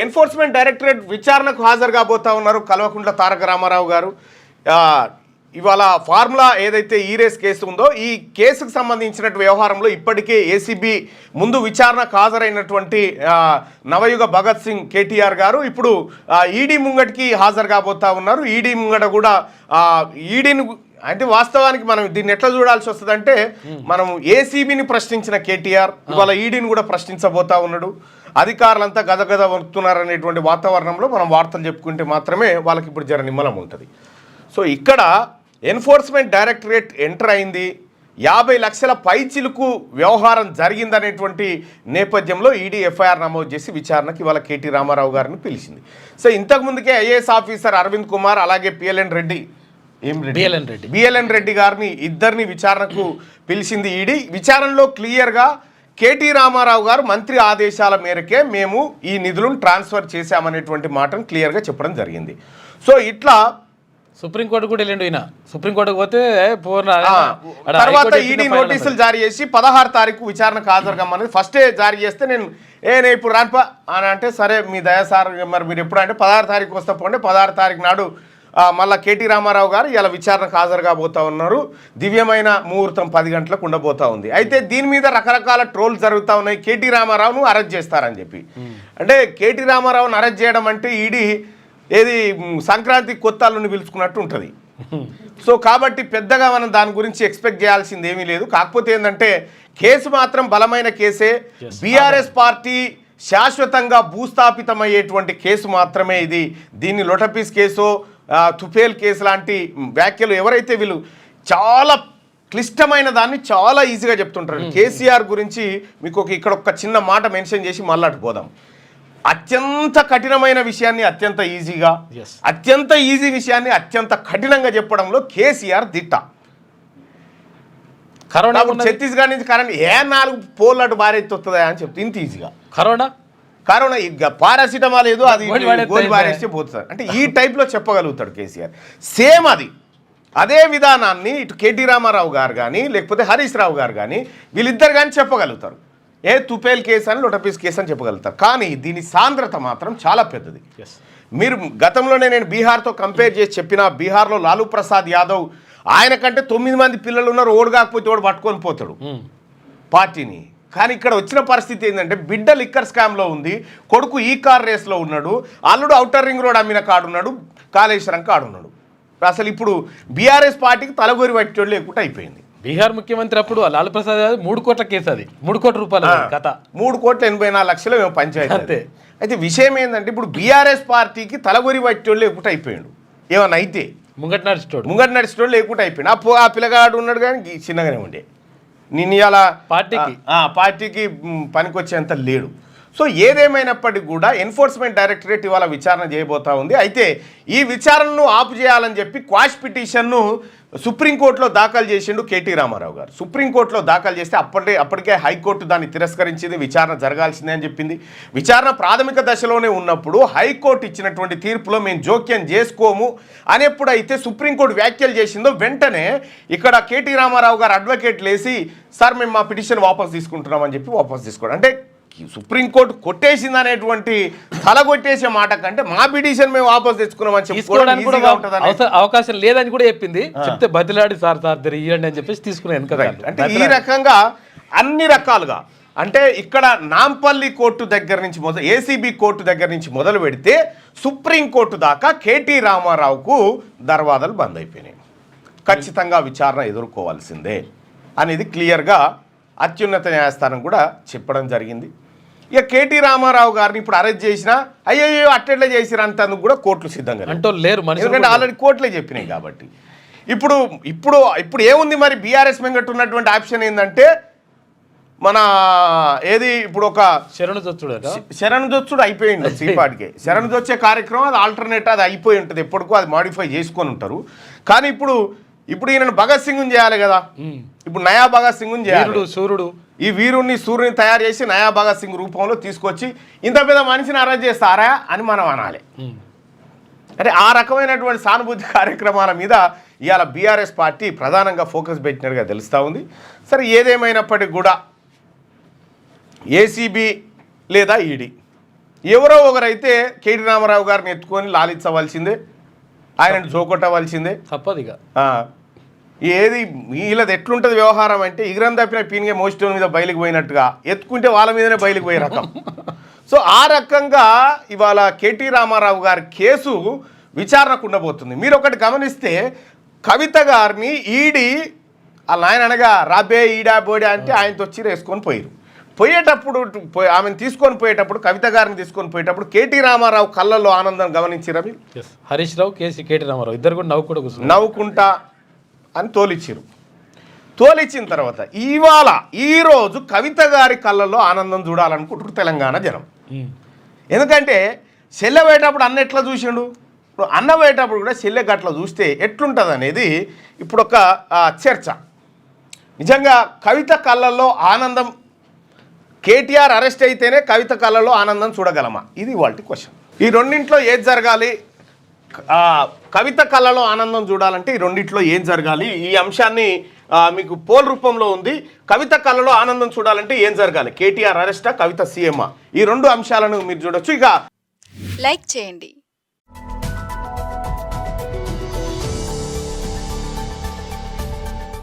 Enforcement directorate విచారణకు హాజరు కాబోతా ఉన్నారు కల్వకుంట్ల తారక రామారావు గారు. ఇవాళ ఫార్ములా ఏదైతే ఈ రేస్ కేసు ఉందో ఈ కేసుకు సంబంధించిన వ్యవహారంలో ఇప్పటికే ఏసీబీ ముందు విచారణకు హాజరైనటువంటి నవయుగ భగత్ సింగ్ కేటీఆర్ గారు ఇప్పుడు ఈడీ ముంగటికి హాజరు కాబోతా ఉన్నారు. ఈడీ ముంగట కూడా ఈడీని అంటే వాస్తవానికి మనం దీన్ని ఎట్లా చూడాల్సి వస్తుందంటే మనం ఏసీబీని ప్రశ్నించిన కేటీఆర్ ఇవాళ ఈడీని కూడా ప్రశ్నించబోతా ఉన్నాడు. అధికారులంతా గదగద వస్తున్నారనేటువంటి వాతావరణంలో మనం వార్తలు చెప్పుకుంటే మాత్రమే వాళ్ళకి ఇప్పుడు జర నిమ్మలం ఉంటుంది. సో ఇక్కడ ఎన్ఫోర్స్మెంట్ డైరెక్టరేట్ ఎంటర్ అయింది, 50 లక్షల పైచిలుకు వ్యవహారం జరిగిందనేటువంటి నేపథ్యంలో ఈడీ ఎఫ్ఐఆర్ నమోదు చేసి విచారణకి ఇవాళ కేటీ రామారావు గారిని పిలిచింది. సో ఇంతకుముందుకే ఐఏఎస్ ఆఫీసర్ అరవింద్ కుమార్ అలాగే బిఎల్ఎన్ రెడ్డి గారిని ఇద్దరిని విచారణకు పిలిచింది ఈడీ. విచారణలో క్లియర్గా కేటీ రామారావు గారు మంత్రి ఆదేశాల మేరకే మేము ఈ నిధులను ట్రాన్స్ఫర్ చేశామనేటువంటి మాటను క్లియర్గా చెప్పడం జరిగింది. సో ఇట్లా సుప్రీంకోర్టు కూడా వెళ్ళండి, ఈయన సుప్రీంకోర్టుకు పోతే తర్వాత ఈడీ నోటీసులు జారీ చేసి 16 తారీఖు విచారణకు హాజరు కమ్మని ఫస్టే జారీ చేస్తే నేను ఇప్పుడు రానిపా అని అంటే సరే మీ దయా సార్ మరి మీరు ఎప్పుడు అంటే 16 తారీఖు వస్తే పోండి. 16 తారీఖు నాడు మళ్ళీ కేటీ రామారావు గారు ఇలా విచారణకు హాజరు కాబోతా ఉన్నారు. దివ్యమైన ముహూర్తం 10 గంటలకు ఉండబోతా ఉంది. అయితే దీని మీద రకరకాల ట్రోల్స్ జరుగుతూ ఉన్నాయి. కేటీ రామారావును అరెస్ట్ చేస్తారని చెప్పి అంటే కేటీ రామారావును అరెస్ట్ చేయడం అంటే ఈడీ ఏది సంక్రాంతి కొత్త అల్లుని పిలుచుకున్నట్టు ఉంటుంది. సో కాబట్టి పెద్దగా మనం దాని గురించి ఎక్స్పెక్ట్ చేయాల్సింది ఏమీ లేదు. కాకపోతే ఏంటంటే కేసు మాత్రం బలమైన కేసే. బీఆర్ఎస్ పార్టీ శాశ్వతంగా భూస్థాపితమయ్యేటువంటి కేసు మాత్రమే ఇది. దీన్ని లొటపీస్ కేసో తుఫేల్ కేసు లాంటి వ్యాఖ్యలు ఎవరైతే వీళ్ళు చాలా క్లిష్టమైన దాన్ని చాలా ఈజీగా చెప్తుంటారు. కేసీఆర్ గురించి మీకు ఇక్కడ ఒక చిన్న మాట మెన్షన్ చేసి మళ్ళీ అటు పోదాం. అత్యంత కఠినమైన విషయాన్ని అత్యంత ఈజీగా, అత్యంత ఈజీ విషయాన్ని అత్యంత కఠినంగా చెప్పడంలో కేసీఆర్ దిట్ట. కరోనా ఛత్తీస్గఢ్ నుంచి కరెంట్ 4 పోల్ అటు బారెత్తి వస్తుందా అని చెప్తే ఇంత ఈజీగా కరోనా ఇక పారాసిటమాల్ ఏదో అది గోలి బారేస్తే పోతుంది అంటే ఈ టైప్లో చెప్పగలుగుతాడు కేసీఆర్. సేమ్ అదే విధానాన్ని ఇటు కేటీ రామారావు గారు కానీ లేకపోతే హరీష్ రావు గారు కానీ వీళ్ళిద్దరు కానీ చెప్పగలుగుతారు. తుపేల్ కేసు అని లొటపీస్ కేసు అని చెప్పగలుగుతారు. కానీ దీని సాంద్రత మాత్రం చాలా పెద్దది. మీరు గతంలోనే నేను బీహార్తో కంపేర్ చేసి చెప్పిన బీహార్లో లాలూ ప్రసాద్ యాదవ్ ఆయన కంటే 9 మంది పిల్లలు ఉన్నారు, ఓడు కాకపోతే ఓడు పట్టుకొని పోతాడు పార్టీని. కానీ ఇక్కడ వచ్చిన పరిస్థితి ఏంటంటే బిడ్డ లిక్కర్ స్కామ్లో ఉంది, కొడుకు ఈ కార్ రేస్లో ఉన్నాడు, అల్లుడు ఔటర్ రింగ్ రోడ్ అమ్మిన కాడున్నాడు, కాళేశ్వరం కాడున్నాడు. అసలు ఇప్పుడు బీఆర్ఎస్ పార్టీకి తలగొరి పట్టేవాళ్ళు లేకుండా అయిపోయింది. బీహార్ ముఖ్యమంత్రి అప్పుడు లాలూ ప్రసాద్ 3 కోట్ల కేసు, అది 3 కోట్ల రూపాయల కథ, 3,84,00,000 మేము పంచాయతీ అంతే. అయితే విషయం ఏంటంటే ఇప్పుడు బీఆర్ఎస్ పార్టీకి తలగొరి పట్టేవాళ్ళు లేకుండా అయిపోయాడు. ఏమన్నా అయితే ముంగట నడిచేటోడు లేకుండా అయిపోయాడు. ఆ పిల్లగాడు ఉన్నాడు కానీ చిన్నగానే ఉండే నిన్న ఇలా పార్టీకి పనికొచ్చేంత లేడు. సో ఏదేమైనప్పటికీ కూడా ఎన్ఫోర్స్మెంట్ డైరెక్టరేట్ ఇవాళ విచారణ చేయబోతా ఉంది. అయితే ఈ విచారణను ఆపు చేయాలని చెప్పి క్వాష్ పిటిషన్ను సుప్రీంకోర్టులో దాఖలు చేసిండు కేటీ రామారావు గారు. సుప్రీంకోర్టులో దాఖలు చేస్తే అప్పటికే హైకోర్టు దాన్ని తిరస్కరించింది, విచారణ జరగాల్సిందే అని చెప్పింది. విచారణ ప్రాథమిక దశలోనే ఉన్నప్పుడు హైకోర్టు ఇచ్చినటువంటి తీర్పులో మేము జోక్యం చేసుకోము అని ఎప్పుడైతే సుప్రీంకోర్టు వ్యాఖ్యలు చేసిందో వెంటనే ఇక్కడ కేటీ రామారావు గారు అడ్వకేట్లు వేసి సార్ మేము మా పిటిషన్ వాపస్ తీసుకుంటున్నామని చెప్పి వాపస్ తీసుకోవడం అంటే సుప్రీంకోర్టు కొట్టేసింది అనేటువంటి తలగొట్టేసే మాట కంటే మా పిటిషన్ మేము వాపస్ తెచ్చుకున్నామని చెప్పుకోవడానికి అవకాశం లేదని కూడా చెప్పింది. చెప్తే బదిలాడి సార్ ఇవ్వండి అని చెప్పేసి తీసుకున్నాను. అంటే ఈ రకంగా అన్ని రకాలుగా అంటే ఇక్కడ నాంపల్లి కోర్టు దగ్గర నుంచి ఏసీబీ కోర్టు దగ్గర నుంచి మొదలు పెడితే సుప్రీంకోర్టు దాకా కేటీ రామారావుకు దర్వాజాలు బంద్ అయిపోయినాయి. ఖచ్చితంగా విచారణ ఎదుర్కోవాల్సిందే అనేది క్లియర్గా అత్యున్నత న్యాయస్థానం కూడా చెప్పడం జరిగింది. ఇక కేటీ రామారావు గారిని ఇప్పుడు అరెస్ట్ చేసినా అయ్యో అట్టెట్లా చేసిరా అంటందుకు కూడా కోర్టులు సిద్ధంగా అంటూ లేరు, ఎందుకంటే ఆల్రెడీ కోర్టులే చెప్పినాయి కాబట్టి. ఇప్పుడు ఏముంది మరి బీఆర్ఎస్ వెంగట్ ఉన్నటువంటి ఆప్షన్ ఏంటంటే మన ఏది ఇప్పుడు ఒక శరణుజొచ్చుడు అయిపోయింది శ్రీపాటికే. శరణుజొచ్చే కార్యక్రమం అది ఆల్టర్నేట్ అది అయిపోయి ఉంటుంది, ఎప్పటికో అది మాడిఫై చేసుకొని ఉంటారు. కానీ ఇప్పుడు ఈయనను భగత్ సింగ్ చేయాలి కదా, ఇప్పుడు నయా భగత్ సింగ్ చేయాలి. సూర్యుడు ఈ సూర్యుని తయారు చేసి నయా భగత్ సింగ్ రూపంలో తీసుకొచ్చి ఇంత పెద్ద మనిషిని అరెస్ట్ చేస్తారా అని మనం అనాలి. అంటే ఆ రకమైనటువంటి సానుభూతి కార్యక్రమాల మీద ఇవాళ బీఆర్ఎస్ పార్టీ ప్రధానంగా ఫోకస్ పెట్టినట్టుగా తెలుస్తూ ఉంది. సరే ఏదేమైనప్పటికీ కూడా ఏసీబీ లేదా ఈడీ ఎవరో ఒకరైతే కేటీ రామారావు గారిని ఎత్తుకొని లాలించవలసిందే, ఆయనను జోకొట్టవలసిందే తప్పదిగా. ఏది వీళ్ళది ఎట్లుంటుంది వ్యవహారం అంటే ఇగరం తప్పిన పీనిగే మోస్టోన్ మీద బయలుకు పోయినట్టుగా ఎత్తుకుంటే వాళ్ళ మీదనే బయలుకు పోయే రకం. సో ఆ రకంగా ఇవాళ కేటీ రామారావు గారి కేసు విచారణకు ఉండబోతుంది. మీరు ఒకటి గమనిస్తే కవిత గారిని ఈడీ వాళ్ళ ఆయన అనగా రాబే ఈడా బోడా అంటే ఆయనతో వచ్చి వేసుకొని పోయారు. పోయేటప్పుడు ఆమెను తీసుకొని పోయేటప్పుడు కవిత గారిని తీసుకొని పోయేటప్పుడు కేటీ రామారావు కళ్ళల్లో ఆనందం గమనించారా మీరు? హరీష్ రావు కేటీ రామారావు ఇద్దరు కూడా నవ్వుకుంటా అని తోలిచ్చారు. తోలిచ్చిన తర్వాత ఇవాళ ఈరోజు కవిత గారి కళ్ళల్లో ఆనందం చూడాలనుకుంటున్నారు తెలంగాణ జనం. ఎందుకంటే చెల్లె పోయేటప్పుడు అన్న ఎట్లా చూసిండు, ఇప్పుడు అన్న పోయేటప్పుడు కూడా చెల్లె గట్ల చూస్తే ఎట్లుంటుంది అనేది ఇప్పుడు ఒక చర్చ. నిజంగా కవిత కళ్ళల్లో ఆనందం, కేటీఆర్ అరెస్ట్ అయితేనే కవిత కళ్ళల్లో ఆనందం చూడగలమా? ఇది వాటి క్వశ్చన్. ఈ రెండింట్లో ఏది జరగాలి? కవిత కళ్ళలో ఆనందం చూడాలంటే ఈ రెండింటిలో ఏం జరగాలి? ఈ అంశాన్ని మీకు పోల్ రూపంలో ఉంది. కవిత కళ్ళలో ఆనందం చూడాలంటే ఏం జరగాలి? కేటీఆర్ అరెస్టా, కవిత సీఎమ్మా? ఈ రెండు అంశాలను మీరు చూడొచ్చు. ఇక లైక్ చేయండి.